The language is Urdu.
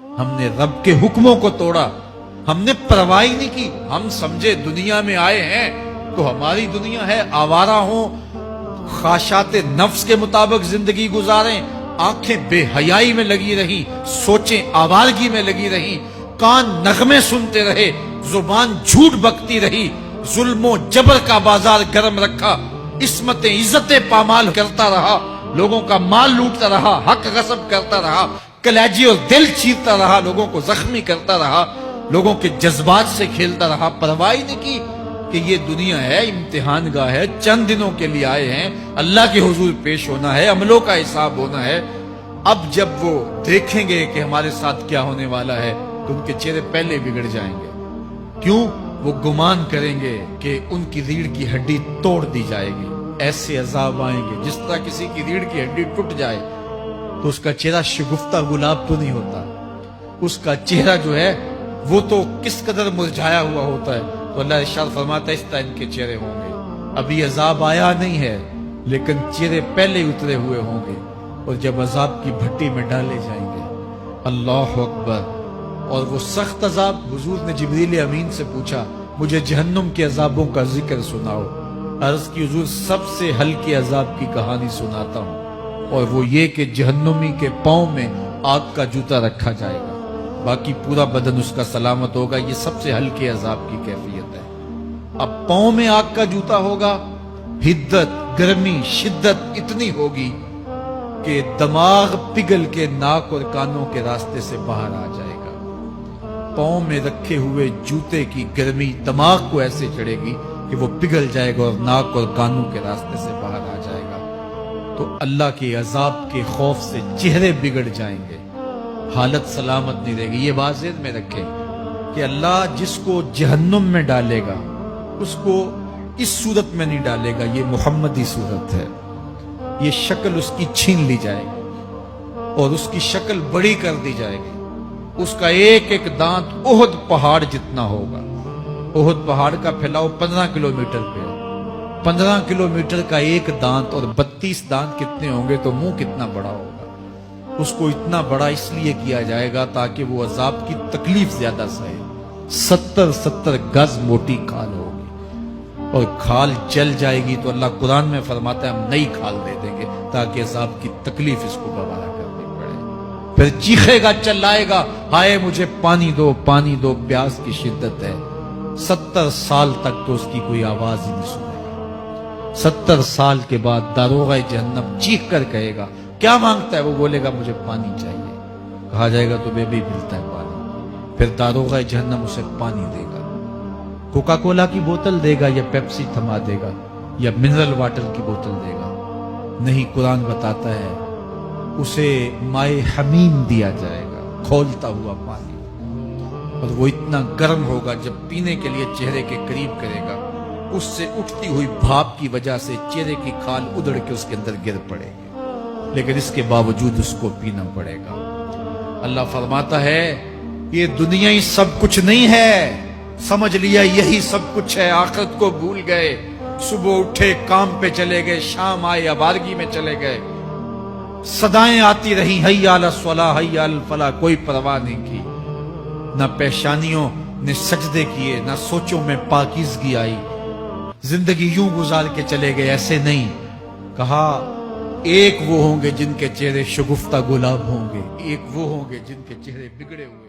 ہم نے رب کے حکموں کو توڑا، ہم نے پرواہ ہی نہیں کی. ہم سمجھے دنیا میں آئے ہیں تو ہماری دنیا ہے، آوارہ ہوں، خواہشات نفس کے مطابق زندگی گزاریں، آنکھیں بے حیائی میں لگی رہی، سوچیں آوارگی میں لگی رہی، کان نغمے سنتے رہے، زبان جھوٹ بکتی رہی، ظلم و جبر کا بازار گرم رکھا، عصمت عزت پامال کرتا رہا، لوگوں کا مال لوٹتا رہا، حق غصب کرتا رہا، کلیجی اور دل چیرتا رہا، لوگوں کو زخمی کرتا رہا، لوگوں کے جذبات سے کھیلتا رہا. پرواہ نہیں کی کہ یہ دنیا ہے، امتحان گاہ ہے، چند دنوں کے لیے آئے ہیں، اللہ کے حضور پیش ہونا ہے، عملوں کا حساب ہونا ہے. اب جب وہ دیکھیں گے کہ ہمارے ساتھ کیا ہونے والا ہے تو ان کے چہرے پہلے بگڑ جائیں گے. کیوں؟ وہ گمان کریں گے کہ ان کی ریڑھ کی ہڈی توڑ دی جائے گی. ایسے عذاب آئیں گے جس طرح کسی کی ریڑھ کی ہڈی ٹوٹ جائے تو اس کا چہرہ شگفتہ گلاب تو نہیں ہوتا، اس کا چہرہ جو ہے وہ تو کس قدر مرجھایا ہوا ہوتا ہے. تو اللہ ارشاد فرماتا ہے اس طرح ان کے چہرے ہوں گے. ابھی عذاب آیا نہیں ہے لیکن چہرے پہلے اترے ہوئے ہوں گے، اور جب عذاب کی بھٹی میں ڈالے جائیں گے. اللہ اکبر. اور وہ سخت عذاب، حضور نے جبریل امین سے پوچھا مجھے جہنم کے عذابوں کا ذکر سناؤ. عرض کی حضور سب سے ہلکے عذاب کی کہانی سناتا ہوں، اور وہ یہ کہ جہنمی کے پاؤں میں آگ کا جوتا رکھا جائے گا، باقی پورا بدن اس کا سلامت ہوگا. یہ سب سے ہلکے عذاب کی کیفیت ہے. اب پاؤں میں آگ کا جوتا ہوگا، حدت، گرمی، شدت اتنی ہوگی کہ دماغ پگھل کے ناک اور کانوں کے راستے سے باہر آ جائے گا. پاؤں میں رکھے ہوئے جوتے کی گرمی دماغ کو ایسے چڑھے گی کہ وہ پگھل جائے گا اور ناک اور کانوں کے راستے سے باہر آ جائے گا. تو اللہ کے عذاب کے خوف سے چہرے بگڑ جائیں گے، حالت سلامت نہیں رہے گی. یہ بات ذہن میں رکھیں کہ اللہ جس کو جہنم میں ڈالے گا اس کو اس صورت میں نہیں ڈالے گا. یہ محمدی صورت ہے، یہ شکل اس کی چھین لی جائے گی اور اس کی شکل بڑی کر دی جائے گی. اس کا ایک ایک دانت احد پہاڑ جتنا ہوگا. احد پہاڑ کا پھیلاؤ 15 کلومیٹر پہ ہے. 15 کلومیٹر کا ایک دانت اور 32 دانت کتنے ہوں گے تو منہ کتنا بڑا ہوگا. اس کو اتنا بڑا اس لیے کیا جائے گا تاکہ وہ عذاب کی تکلیف زیادہ سہے. 70 گز موٹی کھال ہوگی اور کھال جل جائے گی تو اللہ قرآن میں فرماتا ہے ہم نئی کھال دے دیں گے تاکہ عذاب کی تکلیف اس کو گوارا کرنی پڑے. پھر چیخے گا، چلائے گا، ہائے مجھے پانی دو، پانی دو، پیاس کی شدت ہے. 70 سال تک تو اس کی کوئی آواز ہی نہیں سنے گا. 70 سال کے بعد داروغہ جہنم چیخ کر کہے گا کیا مانگتا ہے؟ وہ بولے گا مجھے پانی چاہیے. کہا جائے گا تمہیں بھی ملتا ہے پانی. پھر داروغہ جہنم اسے پانی دے گا. کوکا کولا کی بوتل دے گا یا پیپسی تھما دے گا یا منرل واٹر کی بوتل دے گا؟ نہیں، قرآن بتاتا ہے اسے مائے حمیم دیا جائے گا، کھولتا ہوا پانی. اور وہ اتنا گرم ہوگا جب پینے کے لیے چہرے کے قریب کرے گا اس سے اٹھتی ہوئی بھاپ کی وجہ سے چہرے کی کھال ادڑ کے اس کے اندر گر پڑے گی، لیکن اس کے باوجود اس کو پینا پڑے گا. اللہ فرماتا ہے یہ دنیا ہی سب کچھ نہیں ہے، سمجھ لیا یہی سب کچھ ہے، آخرت کو بھول گئے. صبح اٹھے کام پہ چلے گئے، شام آئے آوارگی میں چلے گئے، صدائیں آتی رہی حی علی الصلاح حی علی الفلاح، کوئی پرواہ نہیں کی. نہ پیشانیوں نے سجدے کیے، نہ سوچوں میں پاکیزگی آئی. زندگی یوں گزار کے چلے گئے. ایسے نہیں، کہا ایک وہ ہوں گے جن کے چہرے شگفتہ گلاب ہوں گے، ایک وہ ہوں گے جن کے چہرے بگڑے ہوئے